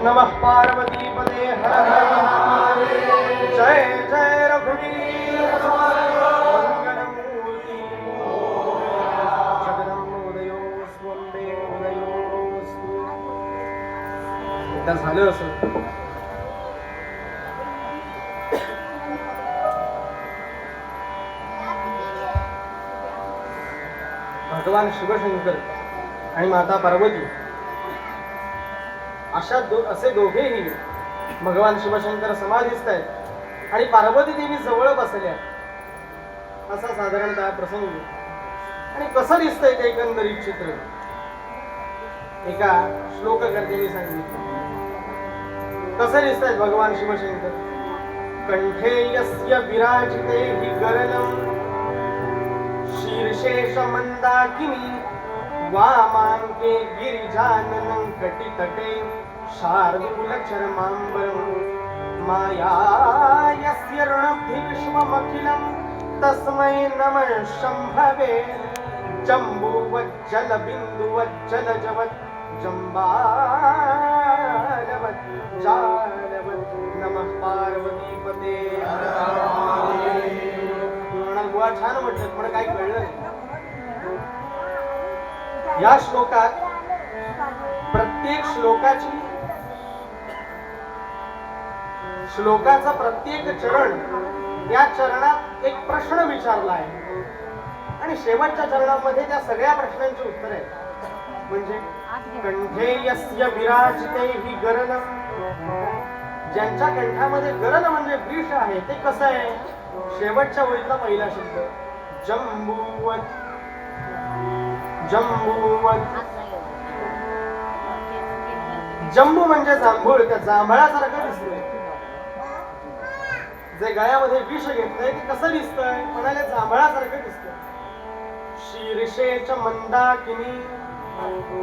नमः पार्वती पदे हर हर महादेव। जय जय रघुवीर मंगलमूर्ति जगदम्बोदयो स्वम्बे उदयोस्तु। एकदा झालं असं भगवान शिवशंकर आणि माता पार्वती असे दोघेही भगवान शिवशंकर समाधिस्थ आहेत आणि पार्वती देवी जवळ बसल्या असा साधारणतः प्रसंग आणि कसं दिसतंय ते एकंदरीत चित्र एका श्लोककर्त्याने सांगितलं। कसं दिसतायत भगवान शिवशंकर? कंठे यस्य विराजिते हि गरलं शीर्षेश मंदाकिनी वामांके गिरिजाननं कटितटे शार्दूलचर्माम्बरं माया यस्य ऋणब्धि विश्वमखिलं तस्मै नमः शम्भवे। जम्बूवज्जलबिन्दुवज्जलजवत् जम्बालवत् जालवत्। नमः पार्वतीपते हर हर महादेव। बुवा छान म्हटलं पण काही कळलं नाही। या श्लोकात प्रत्येक श्लोकाचा प्रत्येक चरण त्या चरणात एक प्रश्न विचारला आहे आणि शेवटच्या चरणामध्ये त्या सगळ्या प्रश्नांची उत्तर आहेत। म्हणजे कंठे यस्य विराजिते हि गरल, ज्यांच्या कंठामध्ये गरल म्हणजे वृष आहे ते कसं आहे? शेवटच्या ओळीतला पहिला शब्द जम्बूवत जम्बूवत जंबू म्हणजे जांभूळ, त्या जांभळासारखं दिसतंय. जे गळ्यामध्ये विष घेतलंय ते कसं दिसतंय? म्हणाले जांभळासारखं दिसतंय. शीर्षेच मंदाकिनी,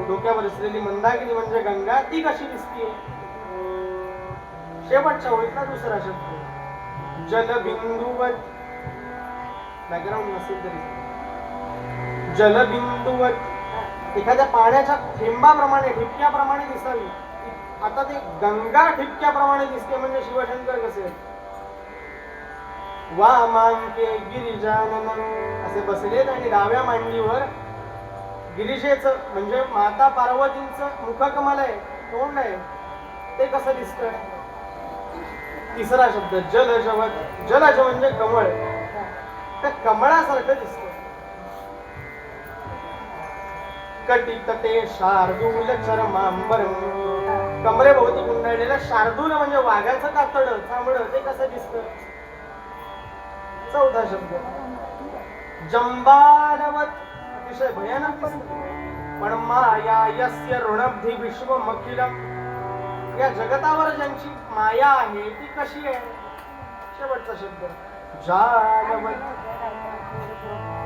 डोक्यावर असलेली मंदाकिनी म्हणजे गंगा, ती कशी दिसतीये? शेवटच्या ओळीतला दुसरा शब्द जलबिंदुवत, बॅकग्राऊंड नसेल तरी जलबिंदुवत, एखाद्या पाण्याच्या थेंबाप्रमाणे, ठिपक्याप्रमाणे दिसावी. आता ते गंगा ठिपक्याप्रमाणे दिसते म्हणजे शिवशंकर कसे? वामांके गिरिजानन असे बसलेत आणि डाव्या मांडीवर गिरिजेचं म्हणजे माता पार्वतींचं मुखकमल आहे, तोंड आहे, ते कसं दिसतं? तिसरा शब्द जलजवत, जलज म्हणजे कमळ, त्या कमळासारखं दिसतं. कटितटे शार्दूल चरमांबर, कमरेभोवती गुंडाळलेलं शार्दूल म्हणजे वाघाचं कातड, चामडं, ते कसं दिसतं? चौथा शब्द जंबालवत, अतिशय भयानक दिसतं. पण माया यस्य ऋणब्धी विश्वमखिलम, या जगतावर ज्यांची माया आहे ती कशी आहे? शेवटचा शब्द जालवत.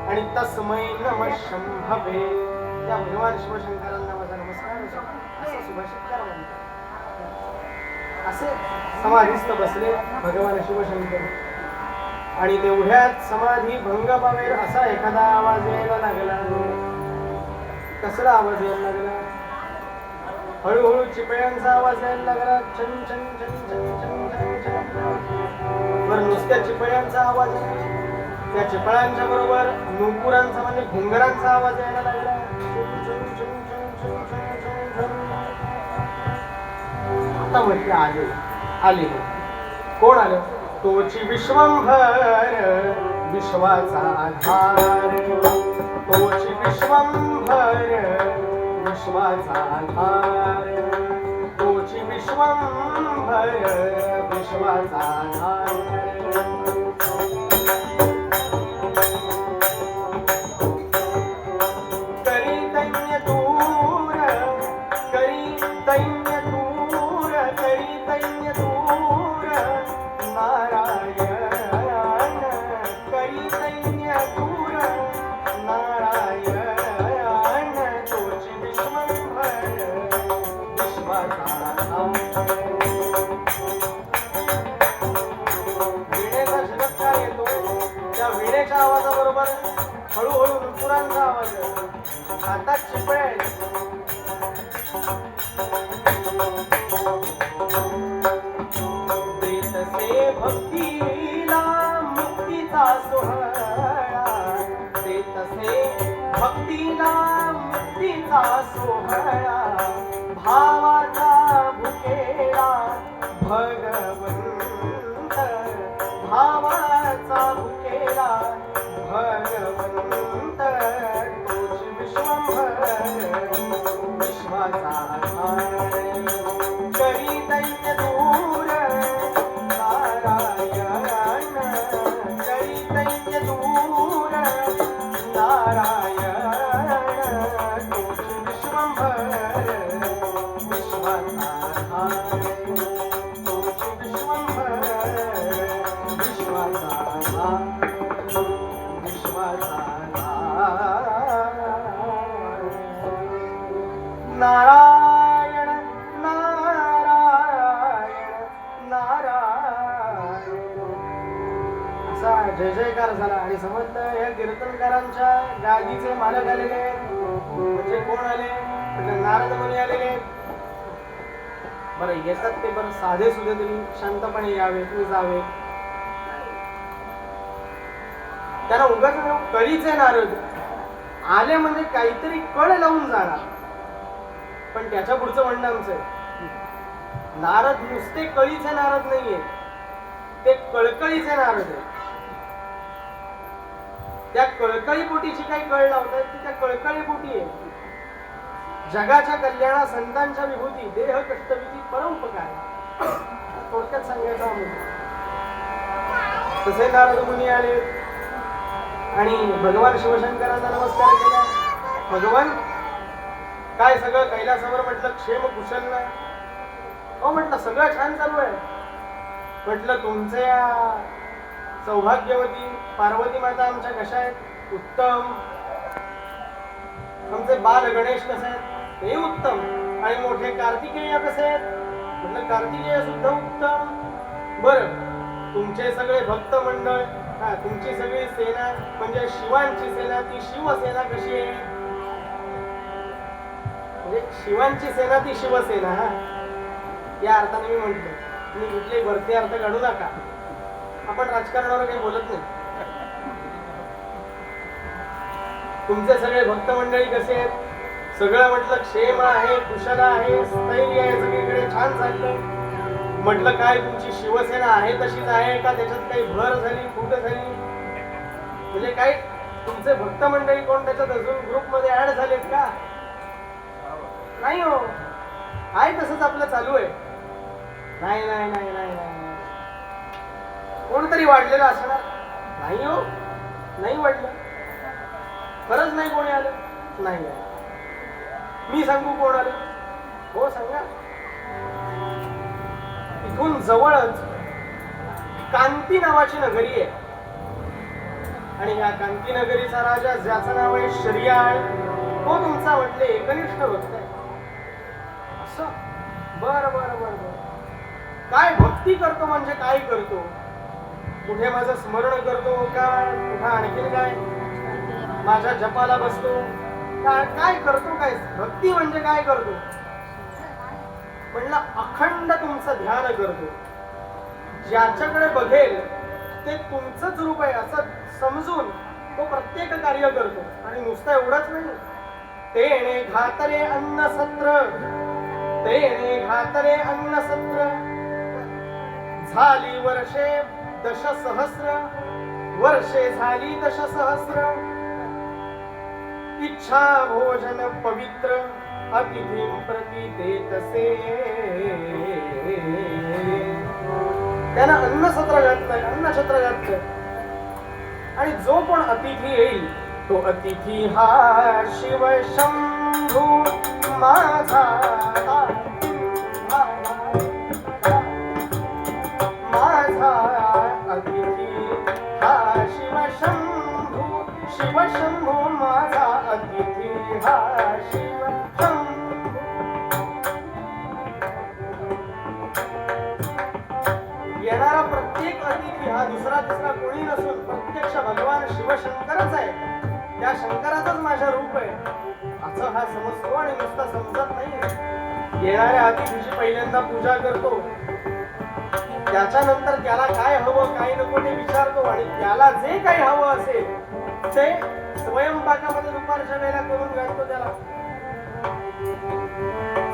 आणि तस्मै नमः शंभवे, या भगवान शिवशंकरांना माझा नमस्कार असं सुभाषित करा म्हणतात. असे समाधीस्थ बसले भगवान शिवशंकर. आणि तेवढ्यात समाधी भंग पावेल असा एखादा आवाज यायला लागला. कसला आवाज यायला लागला? हळूहळू चिपळ्यांचा आवाज यायला लागला. छन छन छन छन छन छन छन. बर नुसत्या चिपळ्यांचा आवाज, त्या चिपळ्यांच्या बरोबर नुपुरांचा म्हणजे घुंगरांचा आवाज यायला लागला. आता म्हटलं आले आले. कोण आलं? तोची विश्वंभर विश्वाचा आधार, तोची विश्वंभर विश्वाचा आधार, तोची विश्वंभर विश्वाचा आधार. करी दैन्य दूर, करी दैन्य दूर, करी दैन्य दूर नारायण, करी दैन्य दूर नारायण, तोची विश्वंभर विश्वाचा आधार. वीणेचा झटका येतो, त्या वीणेच्या आवाजाबरोबर हळूहळू नुपुरांचा आवाज येतो. हातात चिपळे आहेत. देतसे भक्तीला मुक्तीचा सोहळा, देतसे भक्तीला मुक्तीचा सोहळा, भावाचा भुकेला भगवंत, भावाचा भुकेला भगवंत, तोच विश्वंभर विश्वाचा आधार. करी दैन्य दूर नारायण, करी दैन्य दूर नारायण, तोच विश्वंभर विश्वाचा आधार, तोच विश्वंभर विश्वाचा आधार, विश्वाचा आधार. नारायण नारायण नारायण असा जय जयकार झाला. आणि समजलं या कीर्तनकारांच्या गादीचे मालक आलेले म्हणजे कोण आले? म्हणजे नारद मुनी आलेले. बरं येतात ते बरं साधे सुधे, तुम्ही शांतपणे यावे, तुम्ही जावे. त्यांना उगाच कळीचे नारद आले म्हणजे काहीतरी कळ लावून जाणार. पण त्याच्या पुढचं म्हणणं आमचं आहे, नारद नुसते कळीचे नारद नाहीये, ते कळकळीचे नारद आहे. त्या कळकळीपोटीची काही कळ लावतात ती त्या कळकळीपोटी आहे. जगाच्या कल्याणा संतांच्या विभूती, देह कष्टविधी परोपकार, थोडक्यात सांगायचं आम्ही. तसे नारद मुनी आले आणि भगवान शिवशंकरांना नमस्कार केला. भगवान काय सगळं कैलासावर म्हटलं क्षेम कुशल ना? हो म्हटलं सगळं छान चालू आहे. म्हटलं तुमच्या सौभाग्यवती पार्वती माता आमच्या कशा आहेत? उत्तम. आमचे बाल गणेश कसे आहेत? ते उत्तम. आणि मोठे कार्तिकेय कसे आहेत? म्हटलं कार्तिकेय सुद्धा उत्तम. बर, तुमचे सगळे भक्त मंडळ, तुमची सगळी सेना म्हणजे शिवांची सेना, ती शिवसेना कशी आहे? म्हणजे शिवांची सेना ती शिवसेना. या अर्थाने मी म्हंटल, तुम्ही कुठले भरती अर्थ काढू नका. आपण राजकारणावर काही बोलत नाही. तुमचे सगळे भक्त मंडळी कसे आहेत? सगळं म्हटलं क्षेम आहे, कुशल आहे, स्थैर्य आहे, सगळीकडे छान चाललंय. म्हटलं काय तुमची शिवसेना आहे तशीच आहे का? त्याच्यात काही भर झाली, फूट झाली? म्हणजे काय तुमचे भक्त मंडळी कोण त्याच्यात अजून ग्रुपमध्ये ऍड झालेत का? नाही हो, आहे तसंच आपलं चालू आहे. नाही नाही नाही नाही नाही, कोणतरी वाढलेलं असणार. नाही हो, नाही वाढलं. खरंच नाही कोणी आलं? नाही. मी सांगू कोण आलं? हो सांगा. इथून जवळच कांती नावाची नगरी आहे. आणि या कांती नगरीचा राजा ज्याचं नाव आहे शरियाळ, तो तुमचा म्हटले एकनिष्ठ भक्त आहे. असं? बर बर बर बर. काय भक्ती करतो म्हणजे काय करतो? कुठे माझं स्मरण करतो का? कुठं आणखीन काय? माझ्या जपाला बसतो काय करतो? काय भक्ती म्हणजे काय करतो? म्हणलं अखंड तुमचं ध्यान करतो. ज्याच्याकडे बघेल ते तुमचंच रूप आहे असं समजून तो प्रत्येक कार्य करतो. आणि नुसतं एवढंच नाही, तेने घातरे अन्न सत्र, तेने घातरे अन्न सत्र, झाली वर्षे दशसहस्र, वर्षे झाली दशसहस्र, इच्छा भोजन पवित्र, अतिथी प्रति देतसे. त्यानं अन्नछत्र घातलंय, अन्नछत्र घातलंय. आणि जो पण अतिथी येईल तो अतिथी हा शिव शंभू माझा, माझा अतिथी हा शिव शंभू, शिव शंभू माझा अतिथी हा शिव शंभू. येणारा प्रत्येक अतिथी हा दुसरा तिसरा कोणी नसून प्रत्यक्ष भगवान शिवशंकरच आहे. त्या शंकराचंच माझं रूप आहे असं हा समजतो. आणि नुसता समजत नाही, येणाऱ्या अतिथीची पहिल्यांदा पूजा करतो. त्याच्यानंतर त्याला काय हवं काय नको ते विचारतो. आणि त्याला जे काही हवं असेल ते स्वयंपाकामध्ये दुपारच्या वेळेला करून घालतो त्याला.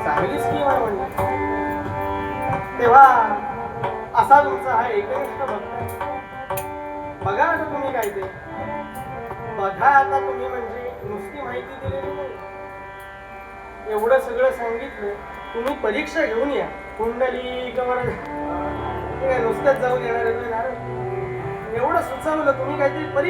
चांगली स्कीम आहे म्हणजे. तेव्हा असा तुमचा हा एकनिष्ठ भक्त आहे. बघा आता तुम्ही काय ते बघा आता तुम्ही, म्हणजे नुसती माहिती दिलेली नाही, एवढं सगळं सांगितलं. तुम्ही परीक्षा घेऊन या. कुंडली कवर नुसत्याच जाऊन येणार. एवढं सुचवलं तुम्ही, काहीतरी परीक्षा